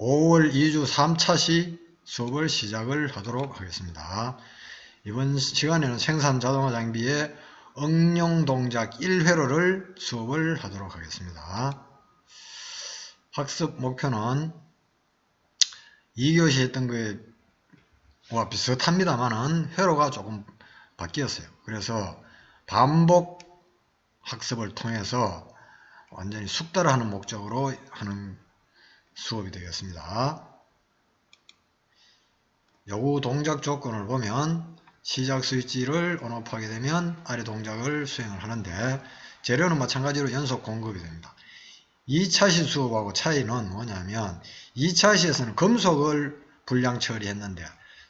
5월 2주 3차 시 수업을 시작을 하도록 하겠습니다. 이번 시간에는 생산 자동화 장비의 응용 동작 1회로를 수업을 하도록 하겠습니다. 학습 목표는 2교시 했던 거와 비슷합니다만은 회로가 조금 바뀌었어요. 그래서 반복 학습을 통해서 완전히 숙달하는 목적으로 하는 수업이 되겠습니다. 요구 동작 조건을 보면 시작 스위치를 온오프하게 되면 아래 동작을 수행을 하는데 재료는 마찬가지로 연속 공급이 됩니다. 2차시 수업하고 차이는 뭐냐면 2차시에서는 금속을 불량 처리했는데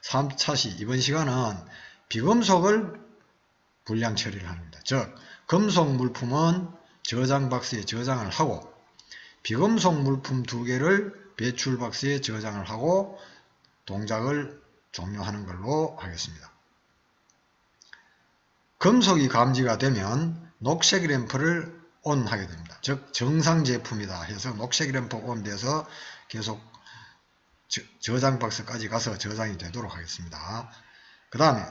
3차시 이번 시간은 비금속을 불량 처리를 합니다. 즉 금속 물품은 저장 박스에 저장을 하고 비금속 물품 2개를 배출 박스에 저장을 하고 동작을 종료하는 걸로 하겠습니다. 금속이 감지가 되면 녹색 램프를 ON 하게 됩니다. 즉 정상 제품이다 해서 녹색 램프 ON 돼서 계속 저장 박스까지 가서 저장이 되도록 하겠습니다. 그 다음에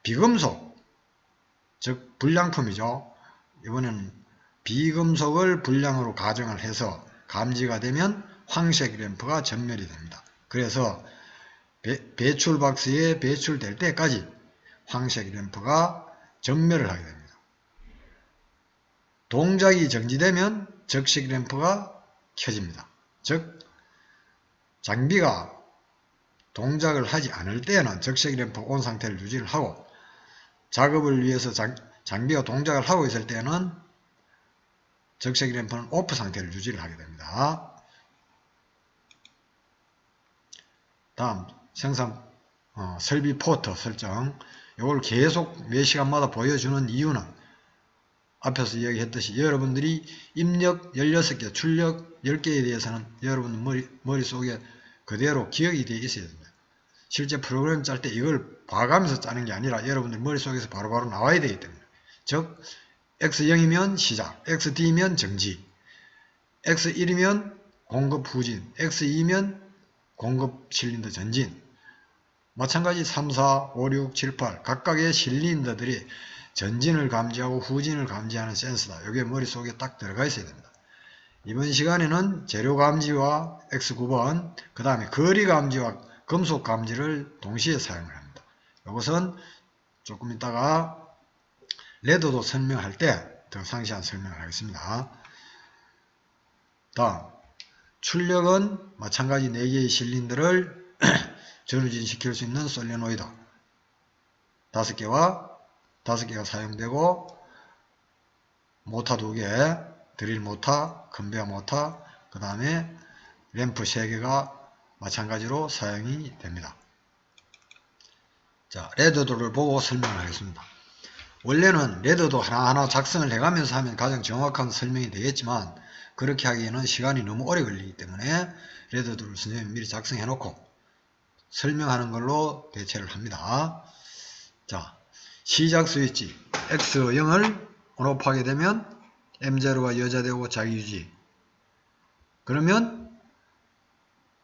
비금속 즉 불량품이죠. 이번에는 비금속을 불량으로 가정을 해서 감지가 되면 황색 램프가 전멸이 됩니다. 그래서 배출 박스에 배출될 때까지 황색 램프가 전멸을 하게 됩니다. 동작이 정지되면 적색 램프가 켜집니다. 즉 장비가 동작을 하지 않을 때는 적색 램프 온 상태를 유지를 하고 작업을 위해서 장비가 동작을 하고 있을 때는 적색 램프는 오프 상태를 유지를 하게 됩니다. 다음 생산 설비 포트 설정. 이걸 계속 매 시간마다 보여주는 이유는 앞에서 이야기했듯이 여러분들이 입력 16개, 출력 10개에 대해서는 여러분 머릿속에 그대로 기억이 되어 있어야 됩니다. 실제 프로그램 짤 때 이걸 봐가면서 짜는 게 아니라 여러분들 머릿속에서 바로바로 나와야 되기 때문에. 즉 X0이면 시작, XD면 정지, X1이면 공급 후진, X2면 공급 실린더 전진. 마찬가지 3, 4, 5, 6, 7, 8 각각의 실린더들이 전진을 감지하고 후진을 감지하는 센서다. 이게 머릿속에 딱 들어가 있어야 됩니다. 이번 시간에는 재료 감지와 X9번 그 다음에 거리 감지와 금속 감지를 동시에 사용을 합니다. 이것은 조금 이따가 레더도 설명할 때 더 상세한 설명을 하겠습니다. 다음 출력은 마찬가지 4개의 실린더를 전후진시킬 수 있는 솔레노이드 5개가 사용되고 모터 2개, 드릴 모터, 컨베어 모터, 그 다음에 램프 3개가 마찬가지로 사용이 됩니다. 자, 레더도를 보고 설명을 하겠습니다. 원래는 레더도 하나하나 작성을 해가면서 하면 가장 정확한 설명이 되겠지만 그렇게 하기에는 시간이 너무 오래 걸리기 때문에 레더도를 선생님이 미리 작성해 놓고 설명하는 걸로 대체를 합니다. 자, 시작 스위치 X0을 온오프하게 되면 M0가 여자되고 자기유지. 그러면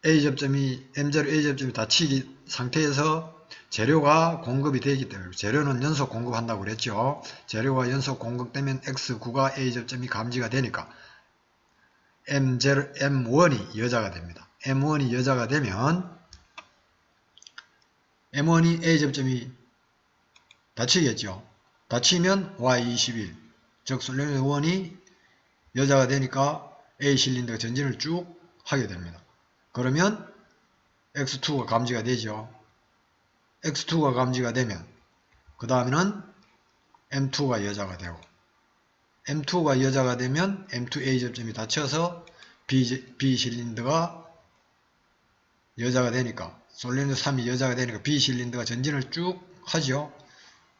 M0 A접점이 닫히기 상태에서 재료가 공급이 되기 때문에 재료는 연속 공급한다고 그랬죠. 재료가 연속 공급되면 X9가 A접점이 감지가 되니까 M1이 여자가 됩니다. M1이 여자가 되면 M1이 A접점이 닫히겠죠. 닫히면 Y21 즉 솔레노이드 1이 여자가 되니까 A 실린더가 전진을 쭉 하게 됩니다. 그러면 X2가 감지가 되죠. X2가 감지가 되면 그 다음에는 M2가 여자가 되고 M2가 여자가 되면 M2 A접점이 닫혀서 B 실린더가 여자가 되니까 솔레노이드 3이 여자가 되니까 B 실린더가 전진을 쭉 하죠.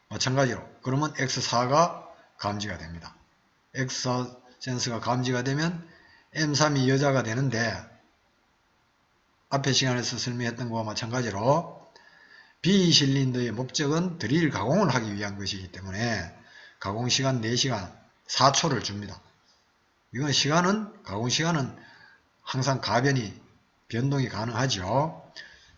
마찬가지로 그러면 X4가 감지가 됩니다. X4 센서가 감지가 되면 M3이 여자가 되는데 앞에 시간에서 설명했던 것과 마찬가지로 B 실린더의 목적은 드릴 가공을 하기 위한 것이기 때문에 가공시간 4시간 4초를 줍니다. 이건 가공시간은 항상 가변이 변동이 가능하죠.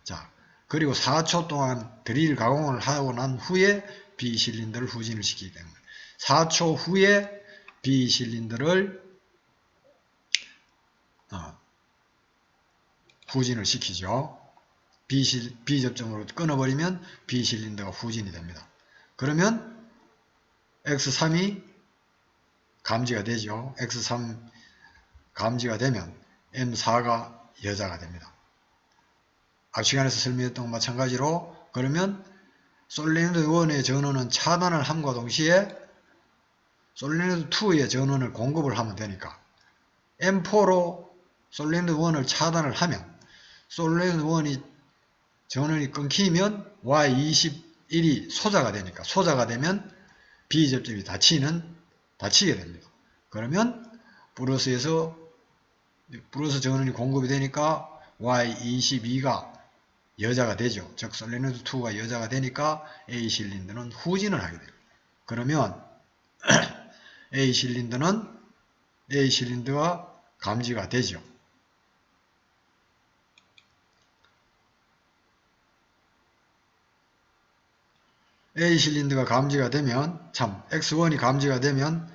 자, 그리고 4초 동안 드릴 가공을 하고 난 후에 B실린더를 후진을 시키기 때문에 4초 후에 B실린더를 후진을 시키죠. B접점으로 끊어버리면 B실린더가 후진이 됩니다. 그러면 X3이 감지가 되죠. X3 감지가 되면 M4가 여자가 됩니다. 앞 시간에서 설명했던 것과 마찬가지로 그러면 솔레노이드 1의 전원은 차단을 함과 동시에 솔레노이드 2의 전원을 공급을 하면 되니까 M4로 솔레노이드 1을 차단을 하면 솔레노이드 1이 전원이 끊기면 Y21이 소자가 되니까 소자가 되면 B접점이 닫히게 됩니다. 그러면 브러스 전원이 공급이 되니까 Y22가 여자가 되죠. 즉 솔레노이드 2가 여자가 되니까 A 실린더는 후진을 하게 됩니다. 그러면 A 실린더가 감지가 되죠. A 실린더가 감지가 되면 X1이 감지가 되면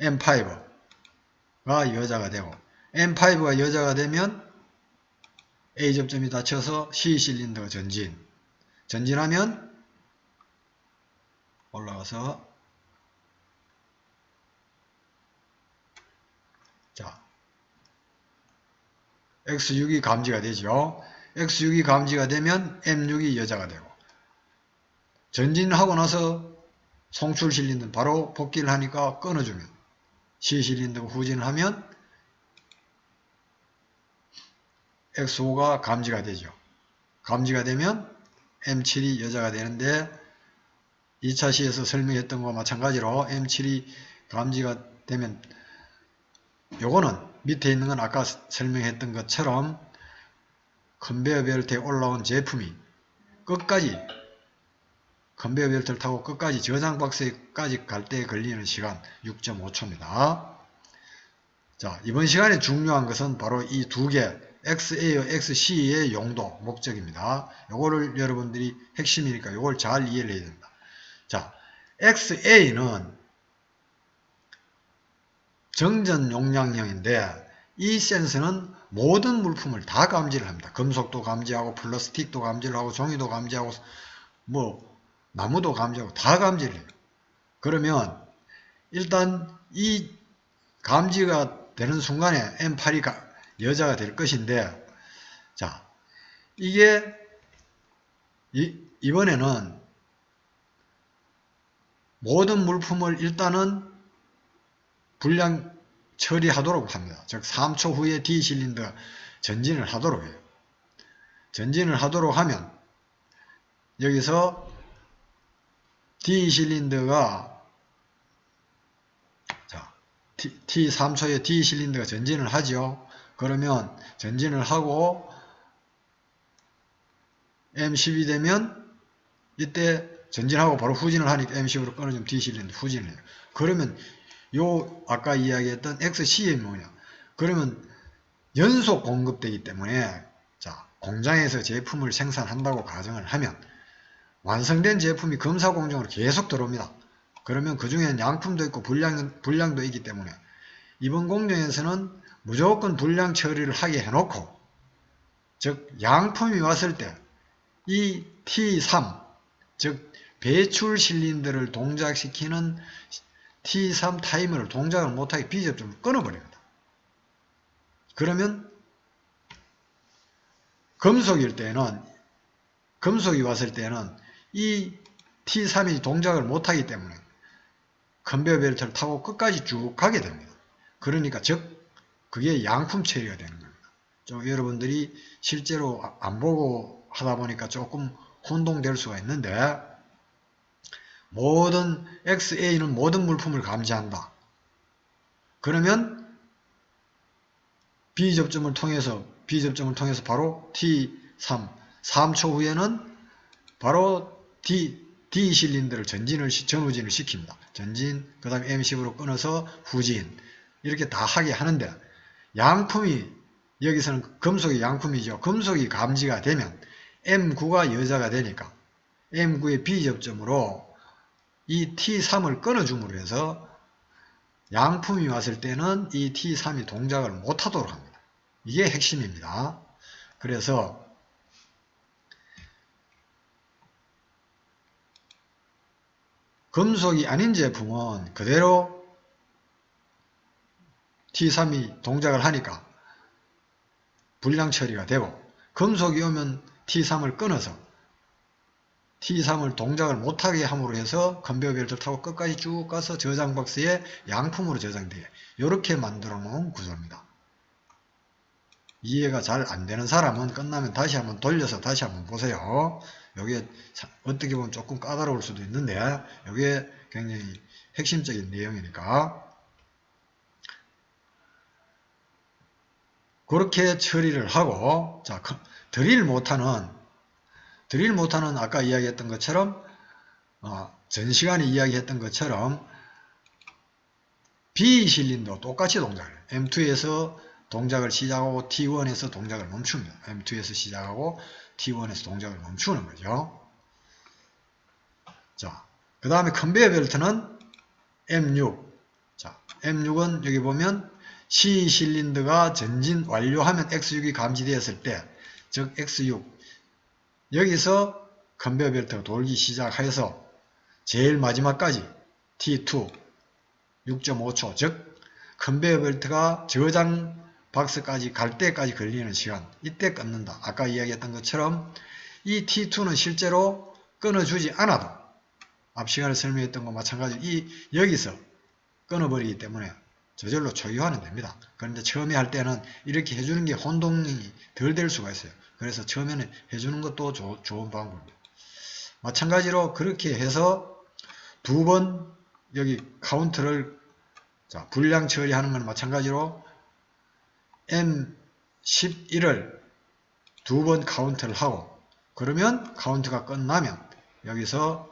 M5가 여자가 되고 M5가 여자가 되면 A 접점이 닫혀서 C 실린더가 전진하면 올라가서 자 X6이 감지가 되죠. X6이 감지가 되면 M6이 여자가 되고 전진하고 나서 송출 실린더 바로 복귀를 하니까 끊어주면 C 실린더가 후진을 하면 X5가 감지가 되죠. 감지가 되면 M7이 여자가 되는데 2차 시에서 설명했던 것과 마찬가지로 M7이 감지가 되면 요거는 밑에 있는 건 아까 설명했던 것처럼 컨베이어 벨트에 올라온 제품이 끝까지 컨베이어 벨트를 타고 끝까지 저장 박스에까지 갈 때 걸리는 시간 6.5초입니다. 자, 이번 시간에 중요한 것은 바로 이 두 개 XA와 XC의 용도, 목적입니다. 요거를 여러분들이 핵심이니까 요걸 잘 이해를 해야 된다. 자, XA는 정전 용량형인데 이 센서는 모든 물품을 다 감지를 합니다. 금속도 감지하고 플라스틱도 감지를 하고 종이도 감지하고 나무도 감지하고 다 감지를 해요. 그러면 일단 이 감지가 되는 순간에 M8이 여자가 될 것인데 자 이게 이번에는 모든 물품을 일단은 불량 처리하도록 합니다. 즉 3초 후에 D 실린더 전진을 하도록 해요. 전진을 하도록 하면 여기서 D 실린더가 T 3초에 D 실린더가 전진을 하죠. 그러면 전진을 하고 M10이 되면 이때 전진하고 바로 후진을 하니까 M10으로 끊어주면 D 실린더 후진을 해요. 그러면 요 아까 이야기했던 XC이 뭐냐? 그러면 연속 공급되기 때문에 자 공장에서 제품을 생산한다고 가정을 하면 완성된 제품이 검사 공정으로 계속 들어옵니다. 그러면 그 중에는 양품도 있고 불량도 있기 때문에 이번 공정에서는 무조건 불량 처리를 하게 해놓고 즉 양품이 왔을 때 이 T3 즉 배출 실린더를 동작시키는 T3 타이머를 동작을 못하게 B접점을 끊어버립니다. 그러면 금속이 왔을 때는 이 T3이 동작을 못하기 때문에 컨베이어 벨트를 타고 끝까지 쭉 가게 됩니다. 그러니까 즉 그게 양품 처리가 되는 겁니다. 좀 여러분들이 실제로 안 보고 하다 보니까 조금 혼동될 수가 있는데 모든 XA는 모든 물품을 감지한다. 그러면 B접점을 통해서 바로 T3 3초 후에는 바로 D 실린더를 전후진을 시킵니다. 전진 그 다음에 M10으로 끊어서 후진 이렇게 다 하게 하는데 양품이 여기서는 금속이 양품이죠. 금속이 감지가 되면 M9가 여자가 되니까 M9의 B접점으로 이 T3을 끊어줌으로 해서 양품이 왔을 때는 이 T3이 동작을 못하도록 합니다. 이게 핵심입니다. 그래서 금속이 아닌 제품은 그대로 T3이 동작을 하니까 불량 처리가 되고, 금속이 오면 T3을 끊어서 T3을 동작을 못하게 함으로 해서 컨베이어 벨트를 타고 끝까지 쭉 가서 저장 박스에 양품으로 저장돼요. 이렇게 만들어 놓은 구조입니다. 이해가 잘 안되는 사람은 끝나면 다시 한번 돌려서 다시 한번 보세요. 이게 어떻게 보면 조금 까다로울 수도 있는데 이게 굉장히 핵심적인 내용이니까 그렇게 처리를 하고, 자, 드릴 모터는 아까 이야기했던 것처럼 전 시간에 이야기했던 것처럼 B실린더 똑같이 동작을 해요. M2에서 동작을 시작하고 T1에서 동작을 멈춥니다. M2에서 시작하고 T1에서 동작을 멈추는 거죠. 자, 그 다음에 컨베이어 벨트는 M6. 자, M6은 여기 보면 C실린더가 전진 완료하면 X6이 감지되었을 때, 즉 X6 여기서 컨베이어 벨트가 돌기 시작해서 제일 마지막까지 T2 6.5초, 즉 컨베이어 벨트가 저장 박스까지 갈 때까지 걸리는 시간, 이때 끊는다. 아까 이야기했던 것처럼 이 T2는 실제로 끊어주지 않아도 앞 시간에 설명했던 것과 마찬가지로 여기서 끊어버리기 때문에 저절로 초기화는 됩니다. 그런데 처음에 할 때는 이렇게 해주는 게 혼동이 덜 될 수가 있어요. 그래서 처음에는 해주는 것도 좋은 방법입니다. 마찬가지로 그렇게 해서 두 번 여기 카운트를, 자, 불량 처리하는 건 마찬가지로 M11을 두 번 카운트를 하고, 그러면 카운트가 끝나면 여기서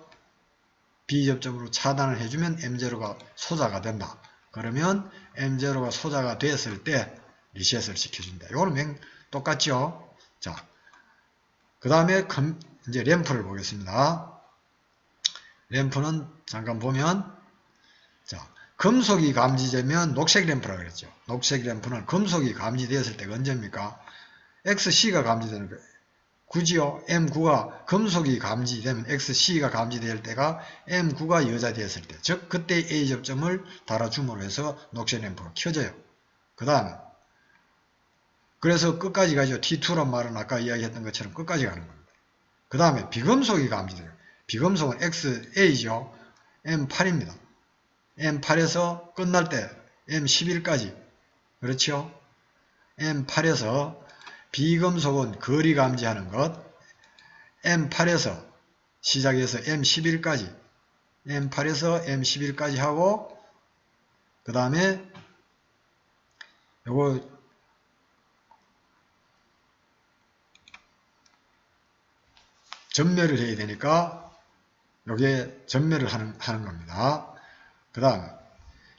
B접점으로 차단을 해주면 M0가 소자가 된다. 그러면 M0가 소자가 됐을 때 리셋을 시켜준다. 이거는 똑같죠. 자, 그 다음에 이제 램프를 보겠습니다. 램프는 잠깐 보면, 자, 금속이 감지되면 녹색 램프라고 그랬죠. 녹색 램프는 금속이 감지되었을 때가 언제입니까? XC가 감지되는 거예요. 굳이요, M9가 금속이 감지되면 XC가 감지될 때가 M9가 여자 되었을 때, 즉 그때 A접점을 달아줌으로 해서 녹색 램프가 켜져요. 그 다음에 그래서 끝까지 가죠. T2란 말은 아까 이야기했던 것처럼 끝까지 가는 겁니다. 그 다음에 비금속이 감지돼요. 비금속은 XA죠. M8입니다. M8에서 끝날 때 M11까지, 그렇죠? M8에서 비금속은 거리 감지하는 것, M8에서 시작해서 M11까지, M8에서 M11까지 하고, 그 다음에 요거 전멸을 해야 되니까 요게 전멸을 하는 겁니다. 그 다음에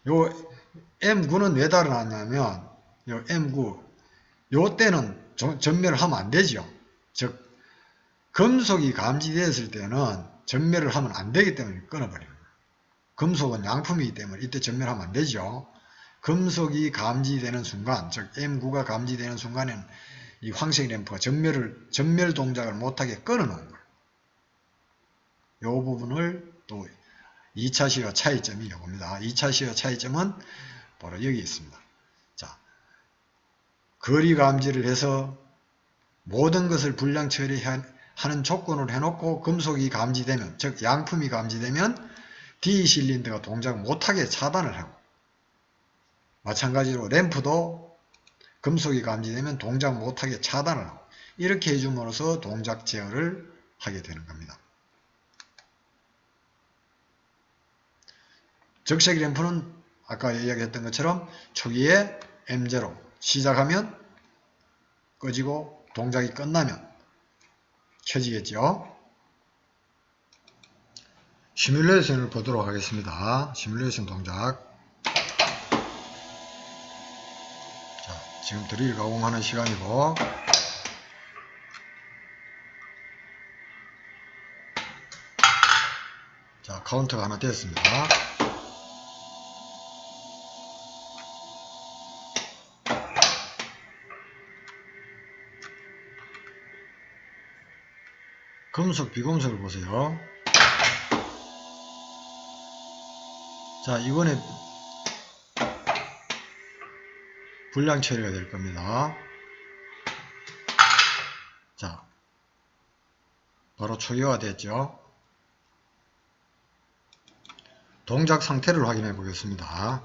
요 M9는 왜 달아놨냐면, 요 M9 요 때는 전멸을 하면 안 되죠. 즉 금속이 감지되었을 때는 전멸을 하면 안 되기 때문에 끊어버립니다. 금속은 양품이기 때문에 이때 전멸하면 안 되죠. 금속이 감지되는 순간, 즉 M9가 감지되는 순간에는 이 황색 램프가 전멸 동작을 못하게 끊어놓은 거예요. 이 부분을 또 2차 시효 차이점이 이겁니다. 2차 시효 차이점은 바로 여기 있습니다. 자, 거리 감지를 해서 모든 것을 불량 처리하는 조건을 해놓고 금속이 감지되면, 즉 양품이 감지되면 D실린더가 동작 못하게 차단을 하고, 마찬가지로 램프도 금속이 감지되면 동작 못하게 차단을 하고, 이렇게 해줌으로써 동작 제어를 하게 되는 겁니다. 적색 램프는 아까 이야기했던 것처럼 초기에 M0 시작하면 꺼지고 동작이 끝나면 켜지겠죠. 시뮬레이션을 보도록 하겠습니다. 시뮬레이션 동작. 자, 지금 드릴 가공하는 시간이고, 자, 카운터가 하나 됐습니다. 금속, 비금속을 보세요. 자, 이번에 불량 처리가 될 겁니다. 자, 바로 초기화가 됐죠. 동작 상태를 확인해 보겠습니다.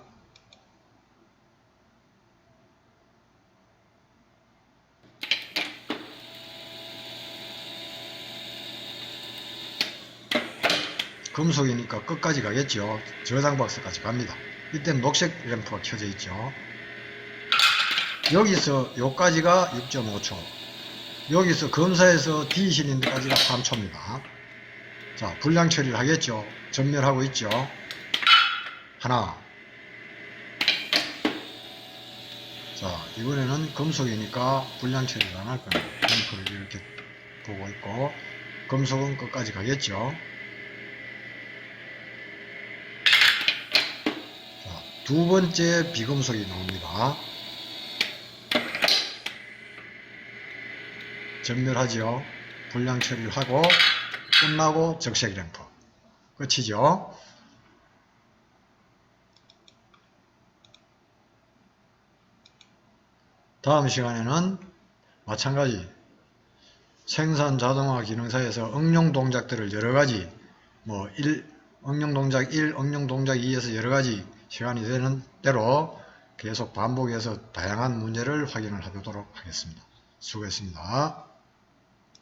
금속이니까 끝까지 가겠죠. 저장 박스까지 갑니다. 이때 녹색 램프가 켜져 있죠. 여기서 요까지가 6.5초, 여기서 검사해서 D 실린더까지가 3초입니다. 자, 불량 처리를 하겠죠. 전멸하고 있죠. 하나. 자, 이번에는 금속이니까 불량 처리를 안 할 겁니다. 램프를 이렇게 보고 있고, 금속은 끝까지 가겠죠. 두 번째 비금속이 나옵니다. 전멸하죠. 불량 처리를 하고 끝나고 적색 램프 끝이죠. 다음 시간에는 마찬가지 생산 자동화 기능사에서 응용 동작들을 여러가지 응용 동작 1, 응용 동작 2에서 여러가지 시간이 되는 대로 계속 반복해서 다양한 문제를 확인을 해보도록 하겠습니다. 수고했습니다.